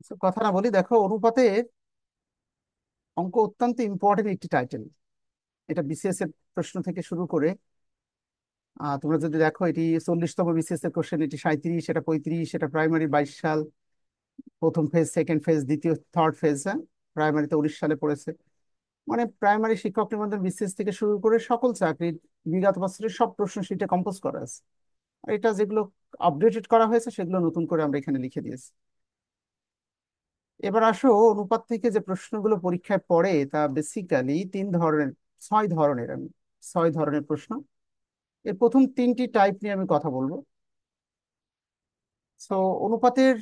So, কথা না বলি, দেখো অনুপাতের অঙ্ক অত্যন্ত ইম্পর্টেন্ট একটি টাইটেল। এটা বিসিএস এর প্রশ্ন থেকে শুরু করে তোমরা যদি দেখো, এটি 40তম বিসিএস এর কোশ্চেন, এটি 37, এটা 35, এটা প্রাইমারি 22 সাল, প্রথম ফেজ, সেকেন্ড ফেজ, দ্বিতীয় থার্ড ফেজ। হ্যাঁ, প্রাইমারিতে 19 সালে পড়েছে। মানে প্রাইমারি শিক্ষক নিবন্ধন বিসিএস থেকে শুরু করে সকল চাকরির বিগত বছরের সব প্রশ্ন শীটে কম্পোজ করা আছে। আর এটা যেগুলো আপডেটেড করা হয়েছে সেগুলো নতুন করে আমরা এখানে লিখে দিয়েছি। এবার আসো, অনুপাত থেকে যে প্রশ্নগুলো পরীক্ষায় পড়ে তা বেসিক্যালি 3 ধরনের, 6 ধরনের। আমি 6 ধরনের প্রশ্ন, এর প্রথম 3টি টাইপ নিয়ে আমি কথা বলবো। সো অনুপাতের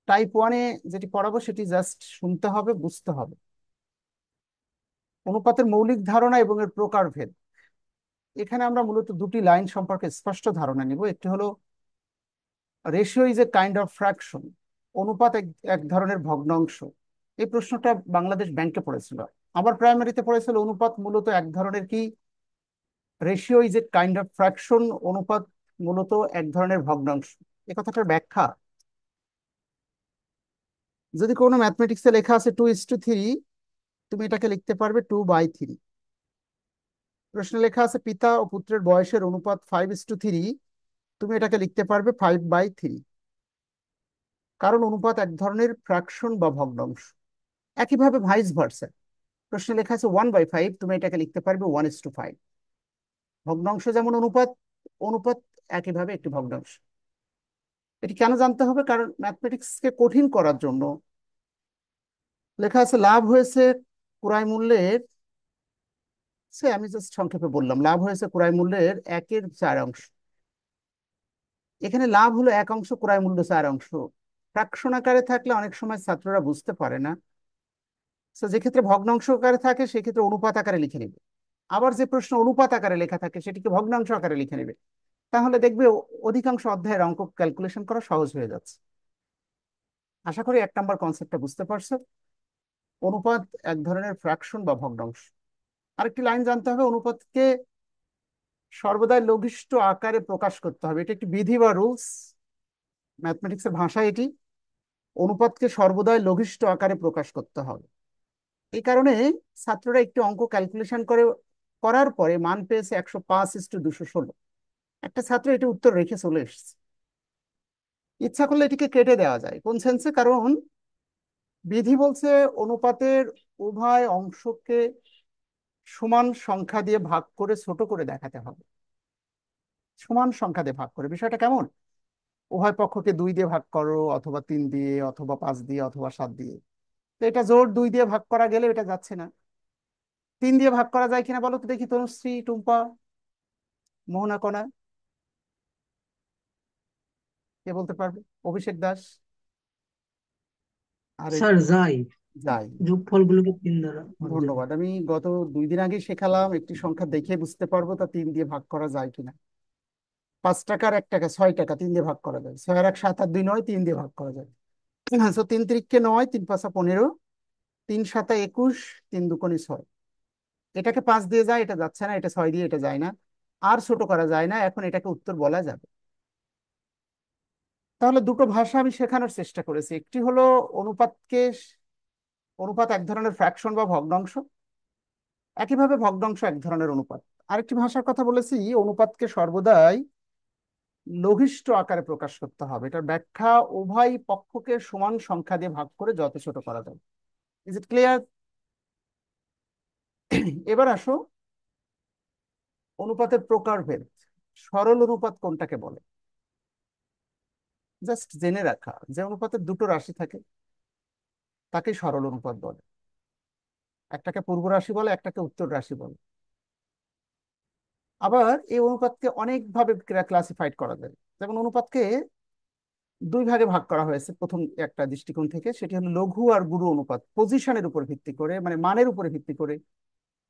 টাইপ 1-এ যেটি পড়াবো সেটি জাস্ট শুনতে হবে, বুঝতে হবে। অনুপাতের মৌলিক ধারণা এবং এর প্রকারভেদ। এখানে আমরা মূলত দুটি লাইন সম্পর্কে স্পষ্ট ধারণা নিব। একটি হলো ratio is a kind of fraction, অনুপাত এক এক ধরনের ভগ্নাংশ। এই প্রশ্নটা বাংলাদেশ ব্যাংকে পড়েছিল। আবার প্রাইমারিতে পড়েছিল অনুপাত মূলত এক ধরনের কি, ratio is a kind of fraction, অনুপাত মূলত এক ধরনের ভগ্নাংশ। এ কথাটার ব্যাখ্যা, যদি কোনো ম্যাথমেটিক্সে লেখা আছে 2:3, তুমি এটাকে লিখতে পারবে 2/3। প্রশ্নে লেখা আছে পিতা ও পুত্রের বয়সের অনুপাত 5:3, তুমি এটাকে লিখতে পারবে 5/3। কারণ অনুপাত এক ধরনের ফ্র্যাকশন বা ভগ্নাংশ। একইভাবে ভাইস ভার্সা, প্রশ্নে লেখা আছে 1/5, তুমি এটাকে লিখতে পারবে 1:5। ভগ্নাংশ যেমন অনুপাত, অনুপাত একইভাবে একটি ভগ্নাংশ। এটি কেন জানতে হবে? কারণ ম্যাথমেটিক্সকে কঠিন করার জন্য লেখা আছে লাভ হয়েছে ক্রয় মূল্যের, আমি জাস্ট সংক্ষেপে বললাম, লাভ হয়েছে ক্রয় মূল্যের 1/4 অংশ। এখানে লাভ হলো 1 অংশ, ক্রয় মূল্য 4 অংশ। ফ্র্যাকশন আকারে থাকলে অনেক সময় ছাত্ররা বুঝতে পারে না। তো যে ক্ষেত্রে ভগ্নাংশ আকারে থাকে সেক্ষেত্রে অনুপাত আকারে লিখে নেবে। আবার যে প্রশ্ন অনুপাত আকারে লেখা থাকে সেটিকে ভগ্নাংশ আকারে লিখে নেবে। তাহলে দেখবে অধিকাংশ অধ্যায়ের অঙ্ক ক্যালকুলেশন করা সহজ হয়ে যাচ্ছে। আশা করি 1 নম্বর কনসেপ্টটা বুঝতে পারছো। অনুপাত এক ধরনের ফ্র্যাকশন বা ভগ্নাংশ। আরেকটি লাইন জানতে হবে, অনুপাতকে সর্বদাই লঘিষ্ঠ আকারে প্রকাশ করতে হবে। এটা একটি বিধি বা রুলস, ম্যাথমেটিক্সের ভাষায় এটি। অনুপাতকে সর্বদাই লঘিষ্ঠ আকারে প্রকাশ করতে হবে। এই কারণে ছাত্ররা একটি অঙ্ক ক্যালকুলেশন করার পরে মান পেয়েছে 105:216। একটা ছাত্র এটি উত্তর রেখে চলে এসেছে। ইচ্ছা করলে এটিকে কেটে দেওয়া যায়। কোন সেন্সে? কারণ বিধি বলছে অনুপাতের উভয় অংশকে সমান সংখ্যা দিয়ে ভাগ করে ছোট করে দেখাতে হবে। সমান সংখ্যা দিয়ে ভাগ করে বিষয়টা কেমন? উভয় পক্ষকে 2 দিয়ে ভাগ করো, অথবা 3 দিয়ে, অথবা 5 দিয়ে, অথবা 7 দিয়ে। তো এটা জোর 2 দিয়ে ভাগ করা গেলে এটা যাচ্ছে না। 3 দিয়ে ভাগ করা যায় কিনা বলো তো দেখি, তনুশ্রী, টুম্পা, মোহনা, কণা, কে বলতে পারবে? অভিষেক দাস। আরে স্যার যাই, যাই। যোগফলগুলোকে 3 দ্বারা ভাগ যায়। ধন্যবাদ। আমি গত 2 দিন আগে শেখালাম, একটি সংখ্যা দেখে বুঝতে পারবো তা 3 দিয়ে ভাগ করা যায় কিনা। 5 টাকার 1 টাকা, 6 টাকা 3 দিয়ে ভাগ করা যায়। 6 আর 1 7 আর 2 9, 3 দিয়ে ভাগ করা যায়। তো 3 3 9, 3 5 15, 3 7 21, 3 2 6। এটাকে 5 দিয়ে যায়, এটা যাচ্ছে না। এটা 6 দিয়ে, এটা যায় না। আর ছোট করা যায় না, এখন এটাকে উত্তর বলা যাবে। তাহলে দুটো ভাষা আমি শেখানোর চেষ্টা করেছি। একটি হলো অনুপাতকে, অনুপাত এক ধরনের ফ্র্যাকশন বা ভগ্নাংশ, একইভাবে ভগ্নাংশ এক ধরনের অনুপাত। আরেকটি ভাষার কথা বলেছি, অনুপাতকে সর্বদাই লঘিষ্ঠ আকারে প্রকাশ করতে হবে। এটার ব্যাখ্যা, উভয় পক্ষকে সমান সংখ্যা দিয়ে ভাগ করে যত ছোট করা যায়। Is it clear? এবার আসো, অনুপাতের প্রকারভেদ। সরল অনুপাত কোনটাকে বলে? জাস্ট জেনে রাখা, যে অনুপাতের দুটো রাশি থাকে তাকে সরল অনুপাত বলে। একটাকে পূর্ব রাশি বলে, একটাকে উত্তর রাশি বলে। আবার এই অনুপাতকে অনেক ভাবে ক্লাসিফাইড করা যায়। যেমন অনুপাতকে 2 ভাগে ভাগ করা হয়েছে প্রথম একটা দৃষ্টিকোণ থেকে, সেটি হলো লঘু আর গুরু অনুপাত। পজিশনের উপর ভিত্তি করে, মানে মানের উপরে ভিত্তি করে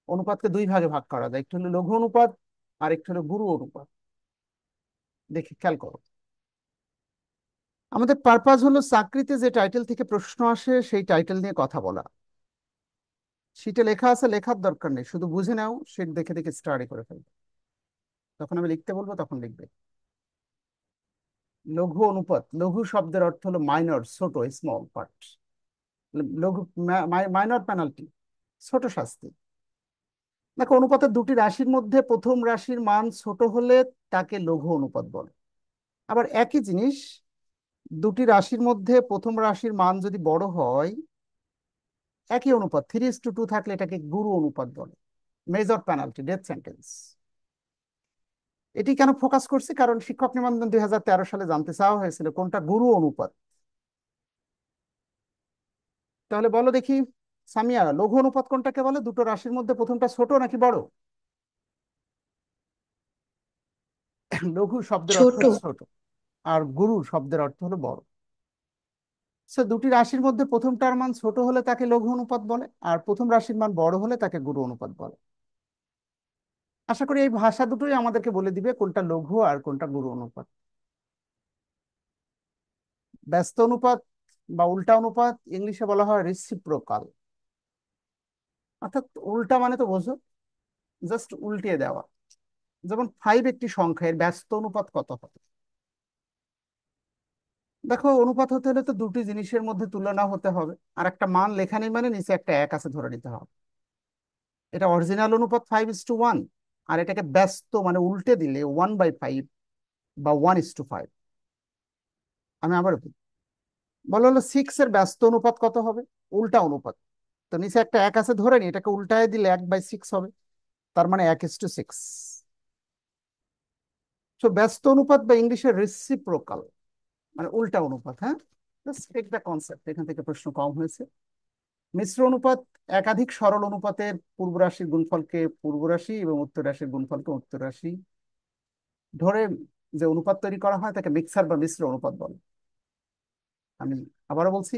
অনুপাতকে 2 ভাগে ভাগ করা যায়। একটি হলো লঘু অনুপাত, আর একটি হলো গুরু অনুপাত। দেখি, খেয়াল করো। আমাদের পারপাস হলো চাকরিতে যে টাইটেল থেকে প্রশ্ন আসে সেই টাইটেল নিয়ে কথা বলা। শীটে লেখা আছে, লেখার দরকার নেই, শুধু বুঝে নাও, শীট দেখে দেখে স্টাডি করে ফেলবে। যখন আমি লিখতে বলবো তখন লিখবে। লঘু অনুপাত, লঘু শব্দের অর্থ হলো মাইনর, ছোট, স্মল পার্ট। লঘু, মাইনর পেনাল্টি, ছোট শাস্তি। দেখো, অনুপাতের দুটি রাশির মধ্যে প্রথম রাশির মান ছোট হলে তাকে লঘু অনুপাত বলে। আবার একই জিনিস, দুটি রাশির মধ্যে প্রথম রাশির মান যদি বড় হয়, একই অনুপাত 3:2 থাকলে এটাকে গুরু অনুপাত বলে। Major penalty, death sentence. এটি কেন ফোকাস করছি, কারণ শিক্ষক নিবন্ধন 2013 সালে জানতে চাওয়া হয়েছিল কোনটা গুরু অনুপাত। তাহলে বলো দেখি সামিয়া, লঘু অনুপাত কোনটাকে বলে? দুটো রাশির মধ্যে প্রথমটা ছোট নাকি বড়? লঘু শব্দের অর্থ ছোট। হলো ছোট, আর গুরু শব্দের অর্থ হলো বড়। সে দুটি রাশির মধ্যে প্রথমটার মান ছোট হলে তাকে লঘু অনুপাত বলে, আর প্রথম রাশির মান বড় হলে তাকে গুরু অনুপাত বলে। আশা করি এই ভাষা দুটোই আমাদেরকে বলে দিবে কোনটা লঘু আর কোনটা গুরু অনুপাত। ব্যস্ত অনুপাত বা উল্টা অনুপাত ইংলিশে বলা হয় রিসিপ্রোকাল। অর্থাৎ উল্টা মানে তো বোঝো, জাস্ট উল্টিয়ে দেওয়া। যেমন 5 একটি সংখ্যা, এর ব্যস্ত অনুপাত কত হবে? দেখো, অনুপাত হতে হলে তো দুটি জিনিসের মধ্যে তুলনা হতে হবে, আর একটা মান লেখা নেই মানে নিচে একটা এক আছে ধরে নিতে হবে। এটা অরিজিনাল অনুপাত 5:1, আর এটাকে ব্যস্ত মানে উল্টে দিলে 1/5 বা 1:5। আমি আবার বলি, বলা হলো 6 এর ব্যস্ত অনুপাত কত হবে? উল্টা অনুপাত। তো নিচে একটা এক আছে ধরে নি, এটাকে উল্টায় দিলে 1/6 হবে, তার মানে 1:6। তো ব্যস্ত অনুপাত বা ইংলিশে রেসিপ্রোকাল মানে উল্টা অনুপাত। হ্যাঁ, জাস্ট টেক দ্য কনসেপ্ট, এখান থেকে প্রশ্ন কম হয়েছে। মিশ্র অনুপাত একাধিক সরল অনুপাতের পূর্ব রাশির গুণফলকে পূর্ব রাশি এবং উত্তর রাশির গুণফলকে উত্তর রাশি ধরে যে অনুপাত তৈরি করা হয় তাকে মিক্সার বা মিশ্র অনুপাত বলে। আমি আবারও বলছি,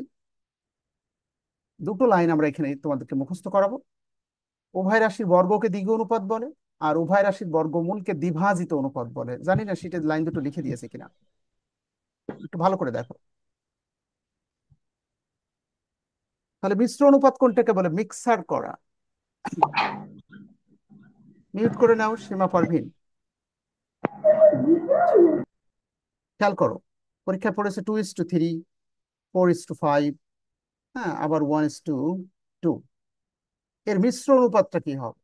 দুটো লাইন আমরা এখানে তোমাদেরকে মুখস্থ করাবো। উভয় রাশির বর্গকে দ্বিঘ অনুপাত বলে, আর উভয় রাশির বর্গমূলকে দ্বিভাজিত অনুপাত বলে। জানি না শীটের লাইন দুটো লিখে দিয়েছে কিনা, একটু ভালো করে দেখো। তাহলে মিশ্র অনুপাত কোনটাকে বলে? মিক্সার করা। মিউট করে নাও সীমা পারভিন। খেয়াল করো, পরীক্ষায় পড়েছে 2:3, 4:5, হ্যাঁ, আবার 1:2। এর মিশ্র অনুপাতটা কি হবে?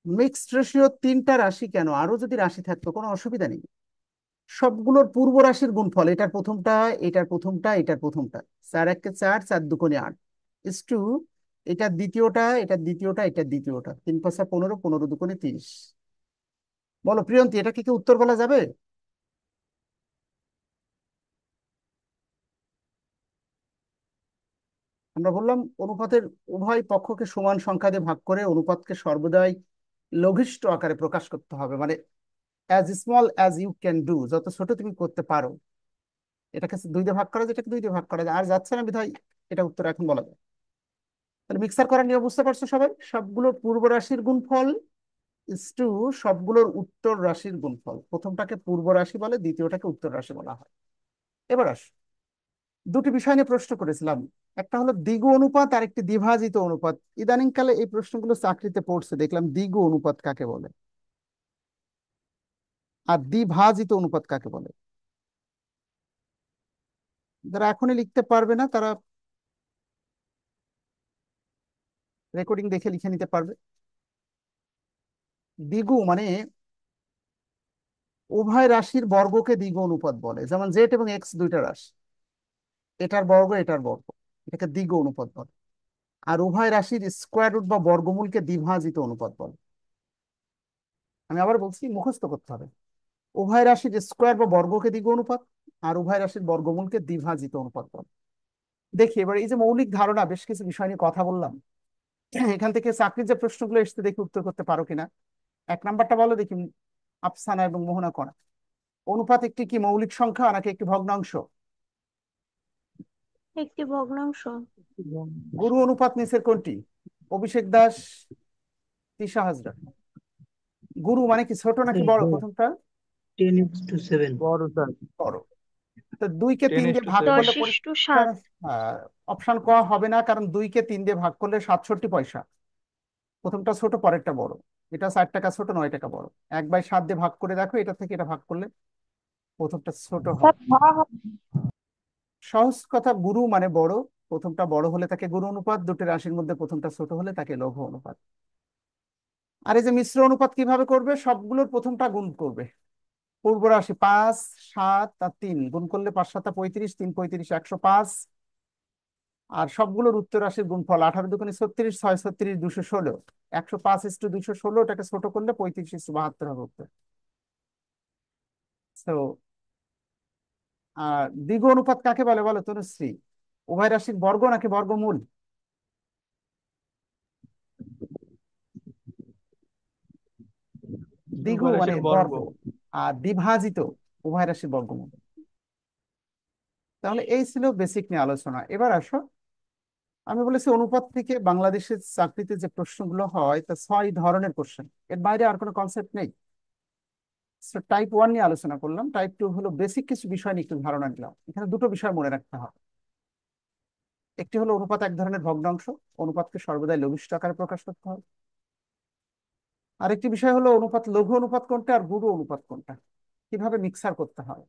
মিক্সড রেশিও তিনটা রাশি কেন, আরো যদি রাশি থাকতো কোনো অসুবিধা নেই। সবগুলোর পূর্ব রাশির গুণফল, এটার প্রথমটা, এটার প্রথমটা, এটার প্রথমটা। 4 একে 4, 4 দুগুণে 8 ইস টু এটার দ্বিতীয়টা, এটার দ্বিতীয়টা, এটার দ্বিতীয়টা। 3 × 5 = 15, 15 দুগুণে 30। বলো প্রিয়ন্তী, এটা কি উত্তর বলা যাবে? আমরা বললাম অনুপাতের উভয় পক্ষকে সমান সংখ্যা দিয়ে ভাগ করে অনুপাতকে সর্বদাই লঘিষ্ঠ আকারে প্রকাশ করতে হবে, মানে as small as you can do, যত ছোট তুমি করতে পারো। এটাকে 2 দিয়ে ভাগ করা যায়, এটাকে 2 দিয়ে ভাগ করা যায়, আর যাচ্ছে না বিধায় এটা উত্তর এখন বলা যায়। তাহলে মিক্সার করার নিয়ম বুঝতে পারছো সবাই? সবগুলোর পূর্ব রাশির গুণফল ইস টু সবগুলোর উত্তর রাশির গুণফল। প্রথমটাকে পূর্ব রাশি বলে, দ্বিতীয়টাকে উত্তর রাশি বলা হয়। এবার আস, দুটি বিষয় নিয়ে প্রশ্ন করেছিলাম, একটা হলো দ্বিগু অনুপাত আর একটি দ্বিভাজিত অনুপাত। ইদানিং কালে এই প্রশ্নগুলো চাকরিতে পড়ছে, দেখলাম দ্বিগু অনুপাত কাকে বলে আর দ্বিভাজিত অনুপাত কাকে বলে। যারা এখনই লিখতে পারবে না তারা রেকর্ডিং দেখে লিখে নিতে পারবে। দ্বিগু মানে উভয় রাশির বর্গকে দ্বিগু অনুপাত বলে। যেমন জেড এবং এক্স দুইটা রাশি, এটার বর্গ এটার বর্গ, এটাকে দ্বিগু অনুপাত বলে। আর উভয় রাশির স্কোয়ার রুট বা বর্গমূলকে দ্বিভাজিত অনুপাত বলে। আমি আবার বলছি, মুখস্থ করতে হবে। উভয় রাশির স্কোয়ার বা বর্গকে দ্বিগু অনুপাত, আর উভয় রাশির বর্গমূলকে দ্বিভাজিত অনুপাত বলে। দেখি এবার এই যে মৌলিক ধারণা, বেশ কিছু বিষয় নিয়ে কথা বললাম, এখান থেকে চাকরির যে প্রশ্নগুলো এসছে দেখি উত্তর করতে পারো কিনা। 1 নাম্বারটা বলো দেখি, আফসানা এবং মোহনা কণা। অনুপাত একটি কি মৌলিক সংখ্যা নাকি একটি ভগ্নাংশ? একটি ভগ্নাংশ। গুরু অনুপাত নিচের কোনটি? অভিষেক দাস, তিশা হাজরা। গুরু মানে কি, ছোট নাকি বড় প্রথমটা? 10:7। বড় স্যার। বড়। তো 2 কে 3 দিয়ে ভাগ 10:7। করলে 10:7। অপশন ক হবে না, কারণ 2 কে 3 দিয়ে ভাগ করলে 67 পয়সা। প্রথমটা ছোট পরেরটা বড়। এটা 4 টাকা ছোট, 9 টাকা বড়। 1/7 দিয়ে ভাগ করে দেখো, এটা থেকে এটা ভাগ করলে প্রথমটা ছোট স্যার হবে। ধরা হবে। সহজ কথা, গুরু মানে বড়। প্রথমটা বড় হলে তাকে গুরু অনুপাত, দুটি রাশির মধ্যে প্রথমটা ছোট হলে তাকে লঘু অনুপাত। আর এই যে মিশ্র অনুপাত কিভাবে করবে, সবগুলোর প্রথমটা গুণ করবে। পূর্ব রাশি 5, 7 আর 3 গুণ করলে 5 7 35, 3 35 105। আর সবগুলোর উত্তর রাশির গুণফল 18 দুগুণে 36, 6 36 216। 105:216, ওটাকে ছোট করলে 35:72 হবে উত্তর। তো আর দ্বিঘ অনুপাত কাকে বলে বলো তনুশ্রী? উভয় রাশির বর্গ নাকি বর্গমূল? দ্বিঘু উভয় মানে রাশির বর্গ। বর্গ, আর দ্বিভাজিত উভয় রাশির বর্গমূল। তাহলে এই ছিল বেসিক নিয়ে আলোচনা। এবার আসো, আমি বলেছি অনুপাত থেকে বাংলাদেশের চাকরিতে যে প্রশ্নগুলো হয় তা 6 ধরনের কোশ্চেন, এর বাইরে আর কোনো কনসেপ্ট নেই। টাইপ 1 নিয়ে আলোচনা করলাম, টাইপ 2 হলো বেসিক কিছু বিষয় নিয়ে একটু ধারণা নিলাম। এখানে দুটো বিষয় মনে রাখতে হবে। একটি হলো অনুপাত এক ধরনের ভগ্নাংশ, অনুপাতকে সর্বদাই লঘিষ্ঠ আকারে প্রকাশ করতে হবে। আরেকটি বিষয় হলো অনুপাত লঘু অনুপাত কোনটা আর গুরু অনুপাত কোনটা, কিভাবে মিক্সার করতে হয়।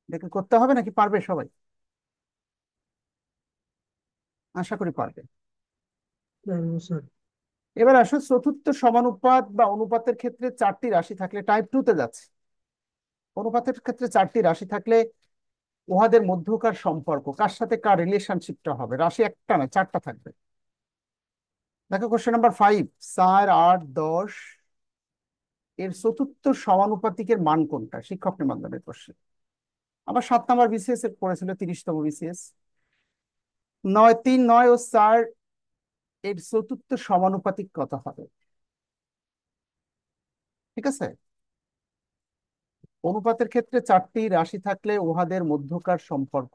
দেখে করতে হবে নাকি পারবে সবাই? আশা করি পারবে। স্যার। এবার আসো, চতুর্থ সমানুপাত বা অনুপাতের ক্ষেত্রে 4টি রাশি থাকলে, টাইপ 2 তে যাচ্ছে। অনুপাতের ক্ষেত্রে 4টি রাশি থাকলে উহাদের মধ্যকার সম্পর্ক, কার সাথে কার রিলেশনশিপটা হবে। রাশি একটা না, 4টা থাকবে। দেখো কোশ্চেন নাম্বার 5, 4, 8, 10 এর চতুর্থ সমানুপাতিকের মান কোনটা, শিক্ষক নিবন্ধনের প্রশ্ন। আবার 7 নম্বর বিসিএস এর পড়েছিল, 30তম বিসিএস। 9, 3, 9 ও 4 এর চতুর্থ সমানুপাতিক কত হবে? ঠিক আছে। অনুপাতের ক্ষেত্রে 4টি রাশি থাকলে উহাদের মধ্যকার সম্পর্ক,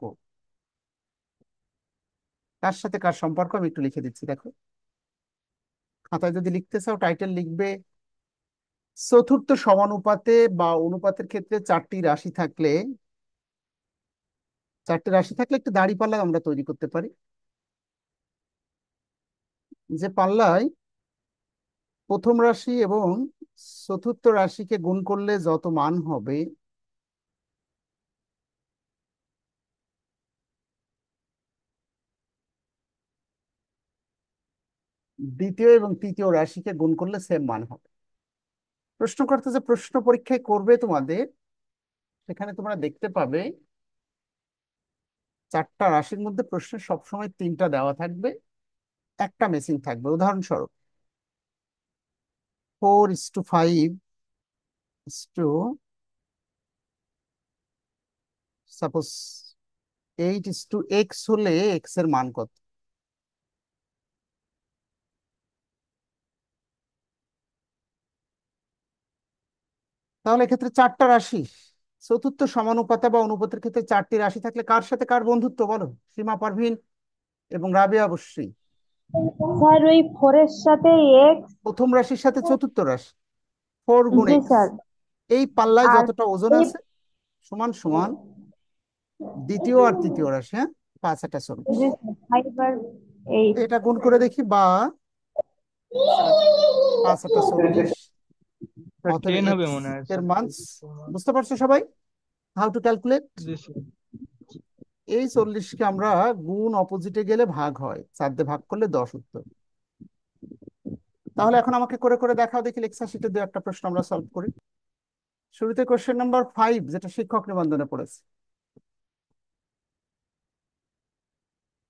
কার সাথে কার সম্পর্ক আমি একটু লিখে দিচ্ছি দেখো। খাতায় যদি লিখতে চাও টাইটেল লিখবে চতুর্থ সমানুপাতে বা অনুপাতের ক্ষেত্রে 4টি রাশি থাকলে, 4টি রাশি থাকলে একটু দাঁড়িপাল্লা আমরা তৈরি করতে পারি। যে পাল্লায় প্রথম রাশি এবং চতুর্থ রাশিকে গুণ করলে যত মান হবে, দ্বিতীয় এবং তৃতীয় রাশিকে গুণ করলে সেম মান হবে। প্রশ্নকর্তা যে প্রশ্ন পরীক্ষায় করবে তোমাদের, সেখানে তোমরা দেখতে পাবে 4টা রাশির মধ্যে প্রশ্নে সবসময় 3টা দেওয়া থাকবে, একটা মিসিং থাকবে। উদাহরণস্বরূপ 4:5 সাপোজ 8:x হলে এক্স এর মান কত? তাহলে এক্ষেত্রে 4টা রাশি, চতুর্থ সমানুপাতে বা অনুপাতের ক্ষেত্রে 4টি রাশি থাকলে কার সাথে কার বন্ধুত্ব বলো, সীমা, পারভিন এবং রাবিয়া অবশ্যই। স্যার ওই 4 এর সাথে এক্স। প্রথম রাশির সাথে চতুর্থ রাশি, 4 গুণ জি এক্স। স্যার। এই পাল্লায় আর যতটা ওজন এই আছে সমান সমান দ্বিতীয় আর তৃতীয় রাশি, হ্যাঁ, 5 8 40। জি স্যার 5 আর 8। এটা গুণ করে দেখি, বা 5 8 40। স্যার অতএব 10 হবে এক্স মনে হয় এর স্যার। মান, বুঝতে পারছো সবাই how to calculate? G sir. এই 40কে আমরা গুণ অপোজিটে গেলে ভাগ হয়, 4 দিয়ে ভাগ করলে 10 উত্তর। তাহলে এখন আমাকে করে করে দেখাও দেখি, লেকচার শিটে 2-1টা প্রশ্ন আমরা সলভ করি। শুরুতে কোশ্চেন নাম্বার 5, যেটা শিক্ষক নিবন্ধনে পড়েছে।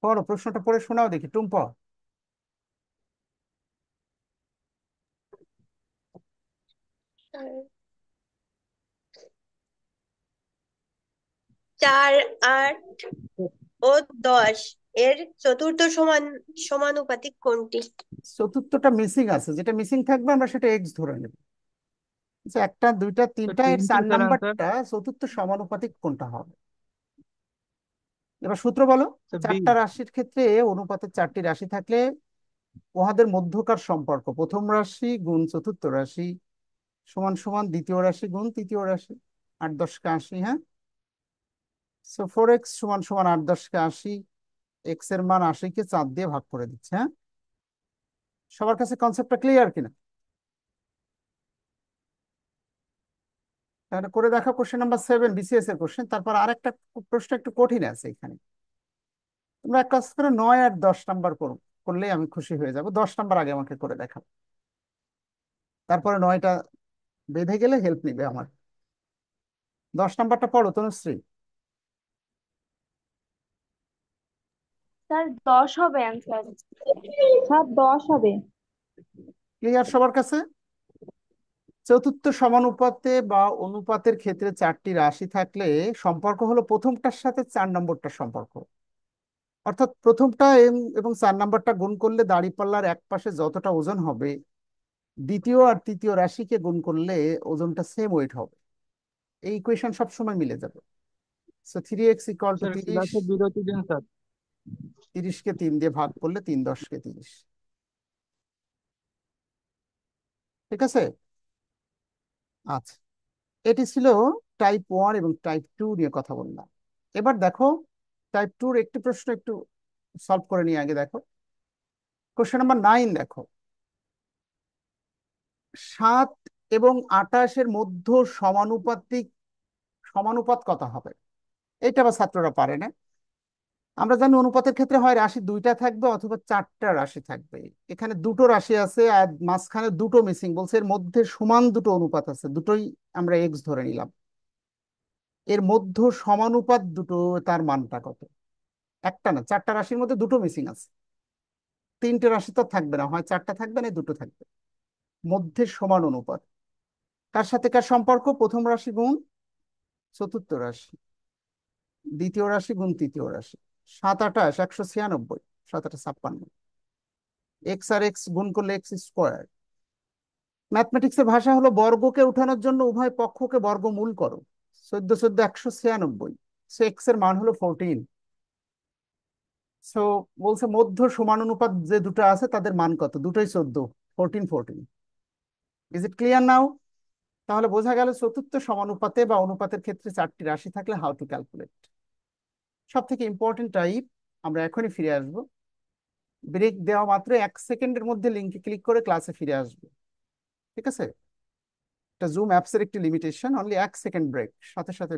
পড়ো, প্রশ্নটা পড়ে শোনাও দেখি টুম্পা। 4, 8 ও 10 এর চতুর্থ সমানুপাতিক কোনটি? চতুর্থটা মিসিং আছে, যেটা মিসিং থাকবে আমরা সেটা এক্স ধরে নেব। আচ্ছা, 1টা 2টা স্যার 3টা, এর 3 চার স্যার আনসার। নাম্বারটা চতুর্থ সমানুপাতিক কোনটা হবে? এবার সূত্র বলো। Sir B. 4টা রাশির ক্ষেত্রে অনুপাতের 4টি রাশি থাকলে উহাদের মধ্যকার সম্পর্ক, প্রথম রাশি গুণ চতুর্থ রাশি সমান সমান দ্বিতীয় রাশি গুণ তৃতীয় রাশি। 8 10 80, হ্যাঁ। সো 4x সমান সমান 8 10 80। এক্স এর মান 80কে 4 দিয়ে ভাগ করে দিচ্ছে, হ্যাঁ। সবার কাছে কনসেপ্টটা ক্লিয়ার কিনা? তাহলে করে দেখা কোশ্চেন নাম্বার 7 বিসিএস এর কোশ্চেন। তারপর আরেকটা প্রশ্ন একটু কঠিন আছে এখানে। তোমরা এক কাজ করে 9 আর 10 নাম্বার করলেই আমি খুশি হয়ে যাব। 10 নাম্বার আগে আমাকে করে দেখাও, তারপরে 9টা বেঁধে গেলে হেল্প নিবে আমার। 10 নাম্বারটা পড়ো তনুশ্রী। স্যার 10 হবে অ্যান্সার। স্যার 10 হবে। ক্লিয়ার সবার কাছে? চতুর্থ সমানুপাতে বা অনুপাতের ক্ষেত্রে 4টি রাশি থাকলে সম্পর্ক হলো প্রথমটার সাথে 4 নম্বরটার সম্পর্ক। অর্থাৎ প্রথমটা এবং 4 নাম্বারটা গুণ করলে দাঁড়িপাল্লার এক পাশে যতটা ওজন হবে, দ্বিতীয় আর তৃতীয় রাশিকে গুণ করলে ওজনটা সেম ওয়েট হবে। এই ইকুয়েশন সবসময় মিলে যাবে। So 3x equal to sir 30। ক্লাসে বিরতি দিন স্যার। 30কে 3 দিয়ে ভাগ করলে 3 10 30। ঠিক আছে? আচ্ছা, এটি ছিল টাইপ 1 এবং টাইপ 2 নিয়ে কথা বললাম। এবার দেখো টাইপ 2 একটি প্রশ্ন একটু সলভ করে নিয়ে আগে দেখো। কোশ্চেন নাম্বার 9 দেখো, 7 এবং 28-এর মধ্য সমানুপাত কত হবে? এটা আবার ছাত্ররা পারে না। আমরা জানি অনুপাতের ক্ষেত্রে হয় রাশি 2টা থাকবে অথবা 4টা রাশি থাকবে। এখানে দুটো রাশি আছে আর মাঝখানে দুটো মিসিং, বলছে এর মধ্যে সমান দুটো অনুপাত আছে, দুটোই আমরা এক্স ধরে নিলাম। এর মধ্য সমানুপাত দুটো, তার মানটা কত? একটা না, 4টা রাশির মধ্যে দুটো মিসিং আছে। 3টে রাশি তো থাকবে না, হয় 4টা থাকবে না দুটো থাকবে। মধ্যের সমান অনুপাত কার সাথে কার সম্পর্ক? প্রথম রাশি গুণ চতুর্থ রাশি, দ্বিতীয় রাশি গুণ তৃতীয় রাশি। 7 28 196, 7 8 56। এক্স আর এক্স গুণ করলে এক্স স্কোয়ার। ম্যাথমেটিক্সের ভাষা হলো বর্গকে উঠানোর জন্য উভয় পক্ষকে বর্গমূল করো। 14 14 196। সো এক্স এর মান হলো 14। সো বলছে মধ্য সমানুপাত যে দুটো আছে তাদের মান কত? দুটোই 14, 14 14। Is it clear now? তাহলে বোঝা গেল চতুর্থ সমানুপাতে বা অনুপাতের ক্ষেত্রে 4টি রাশি থাকলে হাউ টু ক্যালকুলেট। সব থেকে ইম্পর্টেন্ট টাইপ, আমরা এখনই ফিরে আসবো। ব্রেক দেওয়া মাত্র 1 সেকেন্ডের মধ্যে লিঙ্কে ক্লিক করে ক্লাসে ফিরে আসবো। ঠিক আছে? এটা জুম অ্যাপসের একটি লিমিটেশন, অনলি 1 সেকেন্ড ব্রেক, সাথে সাথে